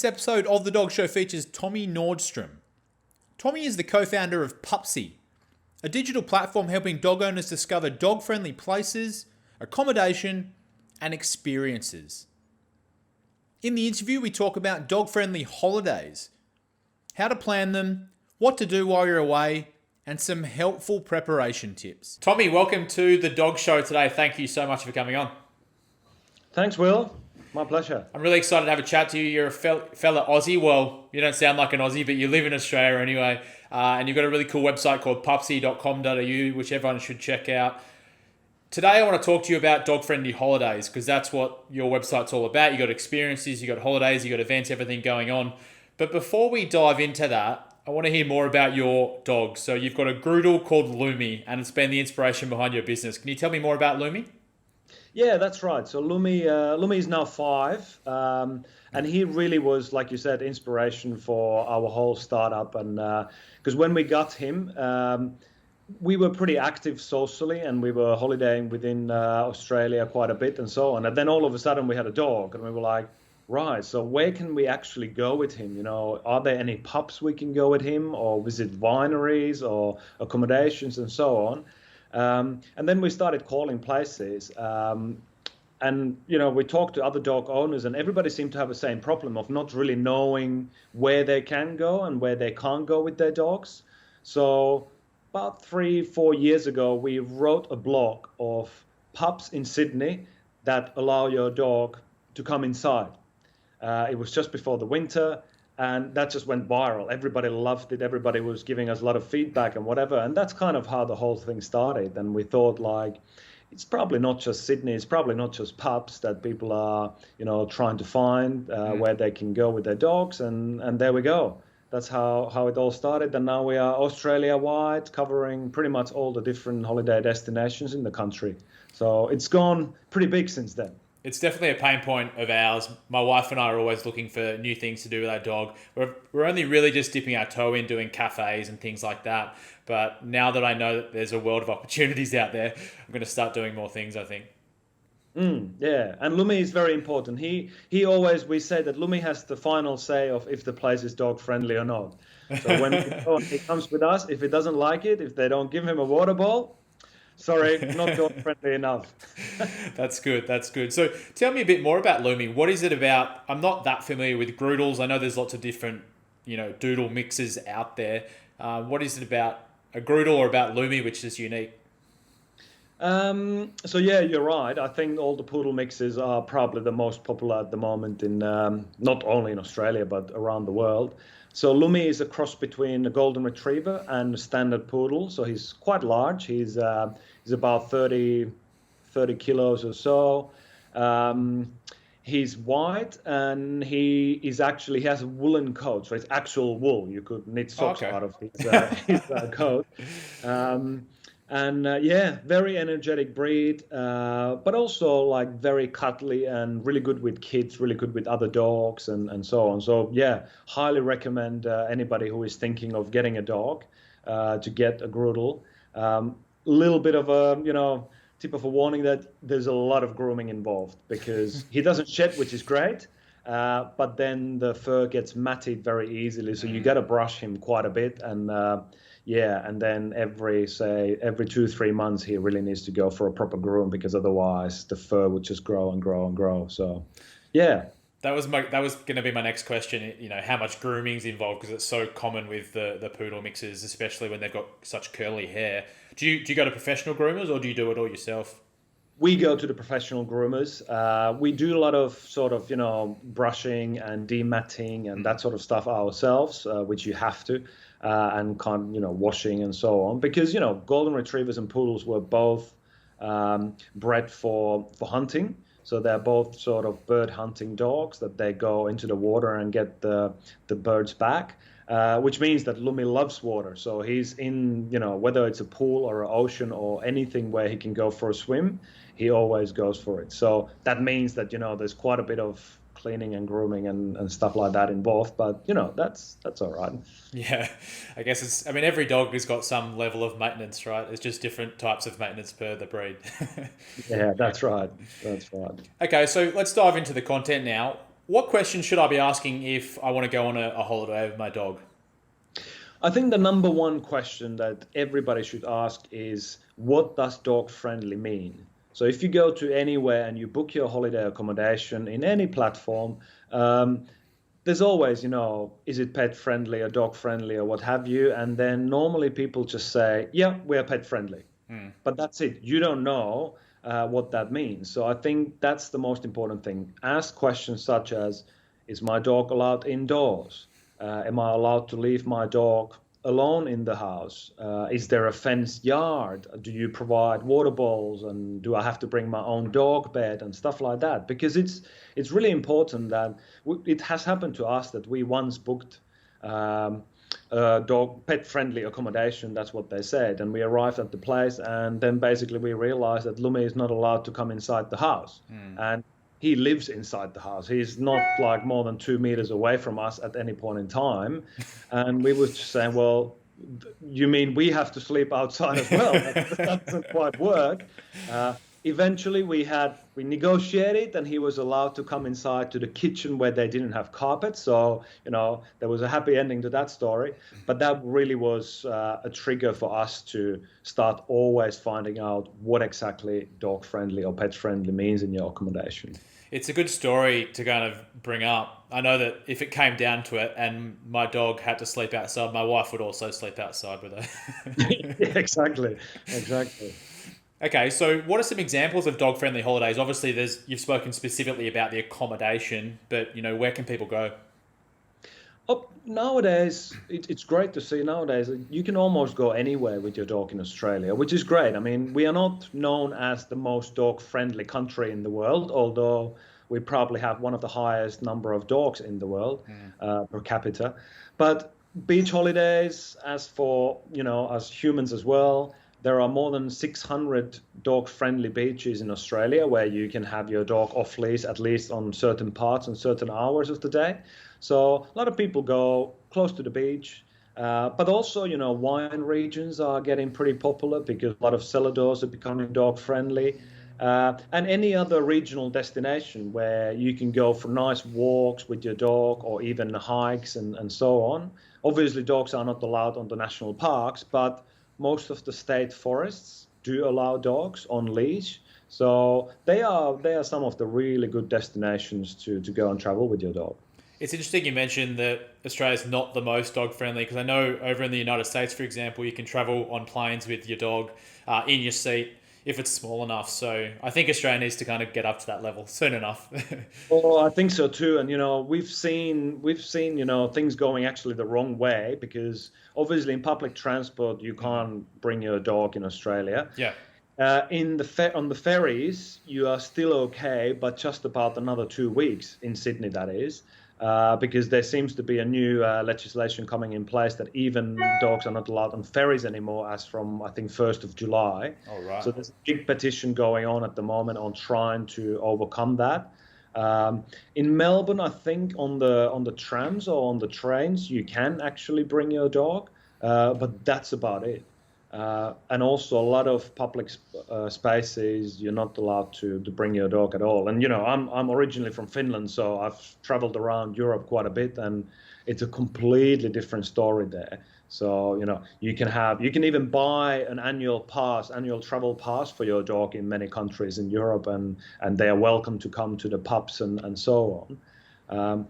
This episode of The Dog Show features Tommi Nordstrom. Tommi is the co-founder of Pupsy, a digital platform helping dog owners discover dog-friendly places, accommodation, and experiences. In the interview, we talk about dog-friendly holidays, how to plan them, what to do while you're away, and some helpful preparation tips. Tommi, welcome to The Dog Show today. Thank you so much for coming on. Thanks, Will. My pleasure. I'm really excited to have a chat to you. You're a fella Aussie. Well, you don't sound like an Aussie, but you live in Australia anyway. And you've got a really cool website called pupsy.com.au, which everyone should check out. Today, I want to talk to you about dog-friendly holidays because that's what your website's all about. You've got experiences, you've got holidays, you've got events, everything going on. But before we dive into that, I want to hear more about your dog. So you've got a Groodle called Lumi, and it's been the inspiration behind your business. Can you tell me more about Lumi? Yeah, that's right. So Lumi is now 5, and he really was, like you said, inspiration for our whole startup. And because when we got him, we were pretty active socially, and we were holidaying within Australia quite a bit and so on. And then all of a sudden we had a dog, and we were like, right, so where can we actually go with him? You know, are there any pubs we can go with him, or visit wineries or accommodations and so on? And then we started calling places, and we talked to other dog owners, and everybody seemed to have the same problem of not really knowing where they can go and where they can't go with their dogs. So about 3-4 years ago, we wrote a blog of pubs in Sydney that allow your dog to come inside. It was just before the winter. And that just went viral. Everybody loved it. Everybody was giving us a lot of feedback and whatever. And that's kind of how the whole thing started. And we thought, like, it's probably not just Sydney. It's probably not just pubs that people are, trying to find where they can go with their dogs. And there we go. That's how it all started. And now we are Australia-wide, covering pretty much all the different holiday destinations in the country. So it's gone pretty big since then. It's definitely a pain point of ours. My wife and I are always looking for new things to do with our dog. We're only really just dipping our toe in doing cafes and things like that. But now that I know that there's a world of opportunities out there, I'm going to start doing more things, I think. Yeah, and Lumi is very important. We say that Lumi has the final say of if the place is dog friendly or not. So when he comes with us, if he doesn't like it, if they don't give him a water bowl, sorry, not dog friendly enough. That's good. So tell me a bit more about Lumi. What is it about? I'm not that familiar with Groodles. I know there's lots of different, doodle mixes out there. What is it about a Groodle or about Lumi which is unique? So yeah, you're right. I think all the poodle mixes are probably the most popular at the moment in not only in Australia but around the world. So Lumi is a cross between a golden retriever and a standard poodle. So he's quite large. He's about 30 kilos or so. He's white, and he has a woolen coat. So it's actual wool. You could knit socks out of his coat. Very energetic breed, but also like very cuddly and really good with kids, really good with other dogs and so on. So yeah, highly recommend anybody who is thinking of getting a dog to get a Groodle. Little bit of a, tip of a warning that there's a lot of grooming involved because he doesn't shed, which is great. But then the fur gets matted very easily. So you got to brush him quite a bit. And and then every 2-3 months, he really needs to go for a proper groom because otherwise the fur would just grow and grow and grow. So, yeah. That was going to be my next question. How much grooming is involved because it's so common with the poodle mixes, especially when they've got such curly hair. Do you go to professional groomers or do you do it all yourself? We go to the professional groomers. We do a lot of sort of, brushing and dematting and that sort of stuff ourselves, which you have to, and washing and so on. Because, golden retrievers and poodles were both bred for hunting. So they're both sort of bird hunting dogs that they go into the water and get the birds back. Which means that Lumi loves water. So he's in, whether it's a pool or an ocean or anything where he can go for a swim, he always goes for it. So that means that, there's quite a bit of cleaning and grooming and stuff like that involved. But, that's all right. Yeah, I guess every dog has got some level of maintenance, right? It's just different types of maintenance per the breed. Yeah, that's right. That's right. Okay, so let's dive into the content now. What question should I be asking if I want to go on a holiday with my dog? I think the number one question that everybody should ask is, what does dog friendly mean? So if you go to anywhere and you book your holiday accommodation in any platform, um, there's always, is it pet friendly or dog friendly or what have you? And then normally people just say, yeah, we're pet friendly. But that's it. You don't know what that means. So I think that's the most important thing. Ask questions such as, is my dog allowed indoors? Am I allowed to leave my dog alone in the house? Is there a fenced yard? Do you provide water bowls? And do I have to bring my own dog bed and stuff like that? Because it's really important that it has happened to us that we once booked dog pet friendly accommodation. That's what they said. And we arrived at the place, and then basically we realized that Lumi is not allowed to come inside the house. And he lives inside the house. He's not like more than 2 meters away from us at any point in time. And we were just saying, well, you mean we have to sleep outside as well? That doesn't quite work. Eventually we negotiated, and he was allowed to come inside to the kitchen where they didn't have carpet. So, there was a happy ending to that story. But that really was a trigger for us to start always finding out what exactly dog friendly or pet friendly means in your accommodation. It's a good story to kind of bring up. I know that if it came down to it and my dog had to sleep outside, my wife would also sleep outside with her. Yeah, exactly. Okay, so what are some examples of dog-friendly holidays? Obviously, you've spoken specifically about the accommodation, but where can people go? Oh, nowadays, it's great to see. Nowadays, you can almost go anywhere with your dog in Australia, which is great. I mean, we are not known as the most dog-friendly country in the world, although we probably have one of the highest number of dogs in the world per capita. But beach holidays, as for, as humans as well, there are more than 600 dog-friendly beaches in Australia where you can have your dog off leash, at least on certain parts and certain hours of the day. So a lot of people go close to the beach, but also, wine regions are getting pretty popular because a lot of cellar doors are becoming dog-friendly. And any other regional destination where you can go for nice walks with your dog or even hikes and so on. Obviously, dogs are not allowed on the national parks, but most of the state forests do allow dogs on leash. So they are some of the really good destinations to go and travel with your dog. It's interesting you mentioned that Australia's not the most dog-friendly, because I know over in the United States, for example, you can travel on planes with your dog in your seat if it's small enough. So I think Australia needs to kind of get up to that level soon enough. Well, I think so too. And we've seen things going actually the wrong way, because obviously in public transport you can't bring your dog in Australia. Yeah. On the ferries you are still okay, but just about another 2 weeks in Sydney, that is. Because there seems to be a new legislation coming in place that even dogs are not allowed on ferries anymore as from, I think, 1st of July. Oh, right. So there's a big petition going on at the moment on trying to overcome that. In Melbourne, I think on the trams or on the trains, you can actually bring your dog, but that's about it. And also a lot of public spaces, you're not allowed to bring your dog at all. And, I'm originally from Finland, so I've traveled around Europe quite a bit, and it's a completely different story there. So, you can even buy an annual travel pass for your dog in many countries in Europe, and they are welcome to come to the pubs and so on.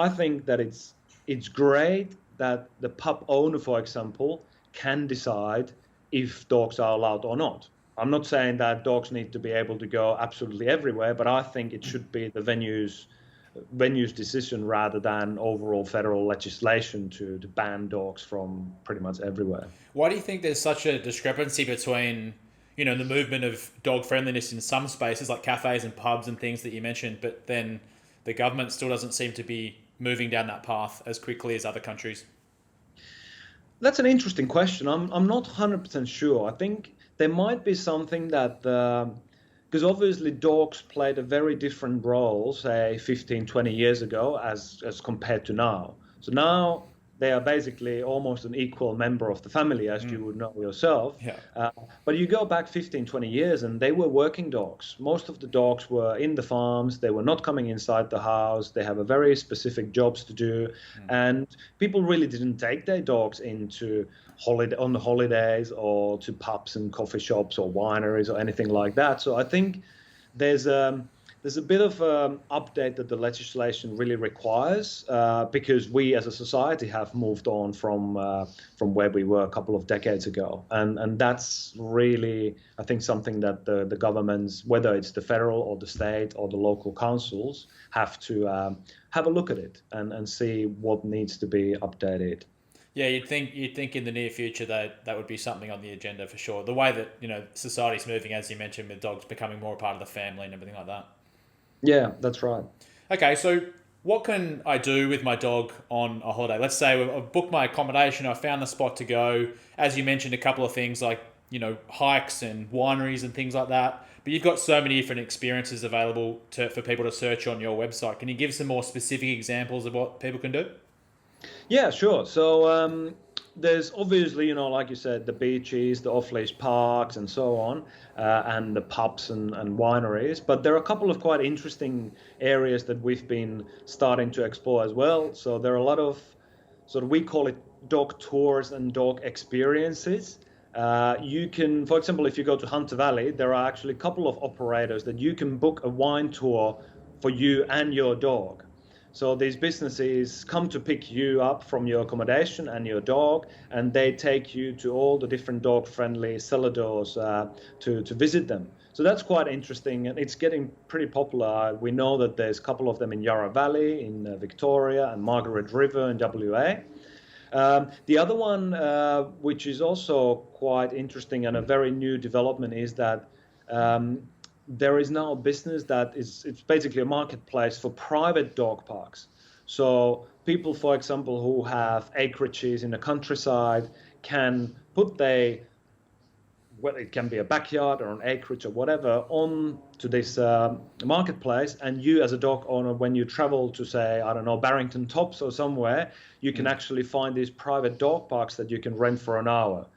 I think that it's great that the pub owner, for example, can decide if dogs are allowed or not. I'm not saying that dogs need to be able to go absolutely everywhere, but I think it should be the venue's decision rather than overall federal legislation to ban dogs from pretty much everywhere. Why do you think there's such a discrepancy between, the movement of dog friendliness in some spaces like cafes and pubs and things that you mentioned, but then the government still doesn't seem to be moving down that path as quickly as other countries? That's an interesting question. I'm not 100% sure. I think there might be something that, because obviously dogs played a very different role, say 15, 20 years ago as compared to now. So now they are basically almost an equal member of the family, as you would know yourself. Yeah. But you go back 15, 20 years, and they were working dogs. Most of the dogs were in the farms. They were not coming inside the house. They have a very specific jobs to do. And people really didn't take their dogs into on the holidays or to pubs and coffee shops or wineries or anything like that. So I think there's a bit of update that the legislation really requires because we as a society have moved on from where we were a couple of decades ago, and that's really, I think, something that the governments, whether it's the federal or the state or the local councils, have to have a look at it and see what needs to be updated. Yeah, you'd think in the near future that would be something on the agenda for sure. The way that society's moving, as you mentioned, with dogs becoming more a part of the family and everything like that. Yeah, that's right. Okay, so what can I do with my dog on a holiday? Let's say I've booked my accommodation, I found the spot to go. As you mentioned, a couple of things like hikes and wineries and things like that. But you've got so many different experiences available for people to search on your website. Can you give some more specific examples of what people can do? Yeah, sure. So there's obviously, like you said, the beaches, the off-leash parks, and so on, and the pubs and wineries. But there are a couple of quite interesting areas that we've been starting to explore as well. So there are a lot of we call it dog tours and dog experiences. You can, for example, if you go to Hunter Valley, there are actually a couple of operators that you can book a wine tour for you and your dog. So these businesses come to pick you up from your accommodation and your dog, and they take you to all the different dog-friendly celladors to visit them. So that's quite interesting, and it's getting pretty popular. We know that there's a couple of them in Yarra Valley, in Victoria, and Margaret River in WA. The other one, which is also quite interesting and a very new development, is that there is now a business that it's basically a marketplace for private dog parks. So people, for example, who have acreages in the countryside can put well, it can be a backyard or an acreage or whatever, on to this marketplace. And you as a dog owner, when you travel to, say, I don't know, Barrington Tops or somewhere, you can actually find these private dog parks that you can rent for an hour.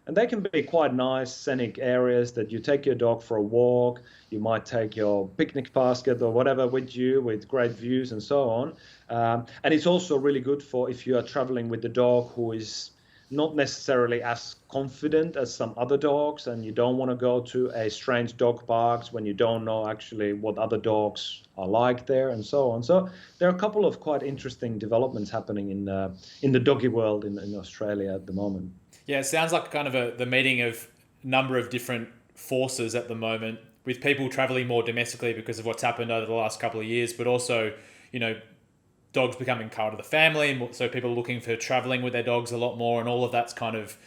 And they can be quite nice, scenic areas that you take your dog for a walk. You might take your picnic basket or whatever with you, with great views and so on. And it's also really good for if you are traveling with the dog who is not necessarily as confident as some other dogs, and you don't want to go to a strange dog parks when you don't know actually what other dogs are like there and so on. So there are a couple of quite interesting developments happening in the doggy world in Australia at the moment. Yeah, it sounds like kind of the meeting of a number of different forces at the moment, with people traveling more domestically because of what's happened over the last couple of years, but also, dogs becoming part of the family, and so people are looking for traveling with their dogs a lot more, and all of that's kind of,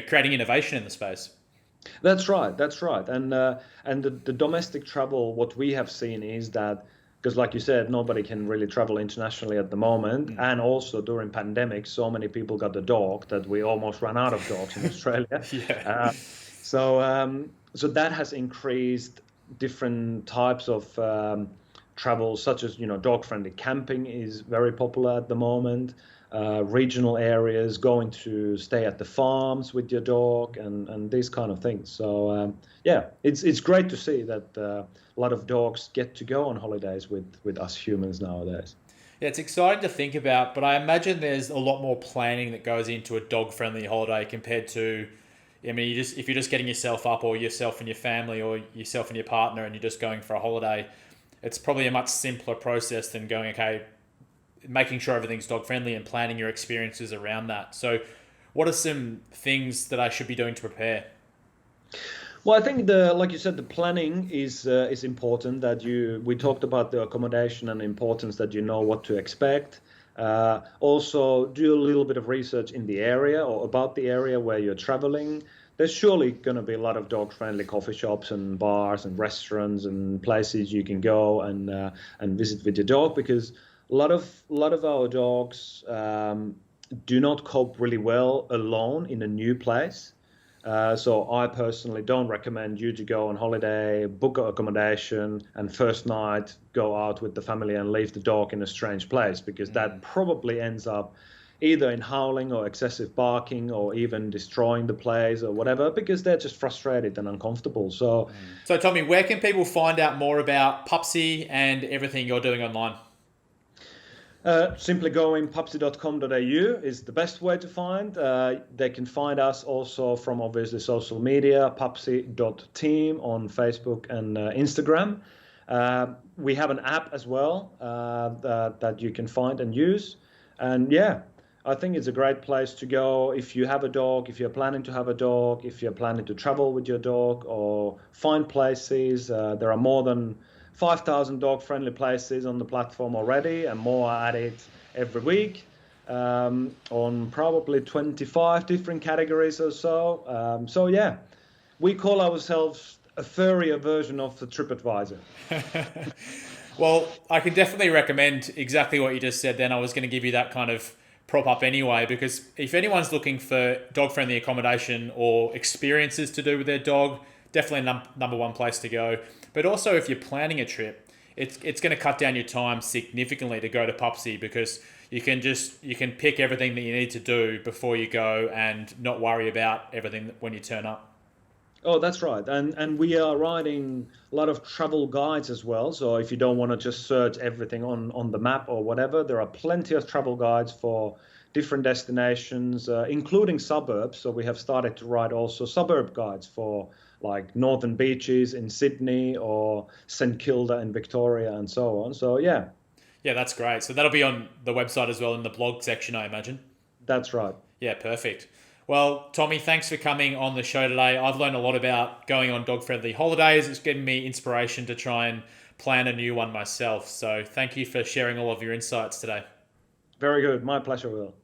creating innovation in the space. That's right. And the domestic travel, what we have seen is that, because like you said, nobody can really travel internationally at the moment. And also during pandemic, so many people got the dog that we almost ran out of dogs in Australia. Yeah. So that has increased different types of travel, such as, dog-friendly camping is very popular at the moment. Regional areas, going to stay at the farms with your dog, and these kind of things. So it's great to see that a lot of dogs get to go on holidays with us humans nowadays. Yeah, it's exciting to think about, but I imagine there's a lot more planning that goes into a dog-friendly holiday compared to, if you're just getting yourself up, or yourself and your family, or yourself and your partner, and you're just going for a holiday, it's probably a much simpler process than going, making sure everything's dog-friendly and planning your experiences around that. So what are some things that I should be doing to prepare? Well, I think like you said, the planning is important. We talked about the accommodation and the importance that you know what to expect. Also, do a little bit of research in the area or about the area where you're traveling. There's surely going to be a lot of dog-friendly coffee shops and bars and restaurants and places you can go and visit with your dog, because a lot of our dogs do not cope really well alone in a new place. So I personally don't recommend you to go on holiday, book accommodation, and first night go out with the family and leave the dog in a strange place, because that probably ends up either in howling or excessive barking or even destroying the place or whatever, because they're just frustrated and uncomfortable. So Tommy, where can people find out more about Pupsy and everything you're doing online? Simply going pupsy.com.au is the best way to find. They can find us also from obviously social media, pupsy.team on Facebook and Instagram. We have an app as well that you can find and use. And yeah, I think it's a great place to go if you have a dog, if you're planning to have a dog, if you're planning to travel with your dog or find places. There are more than 5,000 dog-friendly places on the platform already, and more are added every week on probably 25 different categories or so. So yeah, we call ourselves a furrier version of the TripAdvisor. Well, I can definitely recommend exactly what you just said then. I was going to give you that kind of prop up anyway, because if anyone's looking for dog-friendly accommodation or experiences to do with their dog, definitely number one place to go. But also if you're planning a trip, it's going to cut down your time significantly to go to Pupsy, because you can pick everything that you need to do before you go and not worry about everything when you turn up. Oh, that's right. And we are writing a lot of travel guides as well. So if you don't want to just search everything on the map or whatever, there are plenty of travel guides for different destinations, including suburbs. So we have started to write also suburb guides for like northern beaches in Sydney or St Kilda in Victoria and so on. So yeah. Yeah, that's great. So that'll be on the website as well in the blog section, I imagine. That's right. Yeah, perfect. Well, Tommy, thanks for coming on the show today. I've learned a lot about going on dog-friendly holidays. It's given me inspiration to try and plan a new one myself. So thank you for sharing all of your insights today. Very good. My pleasure, Will.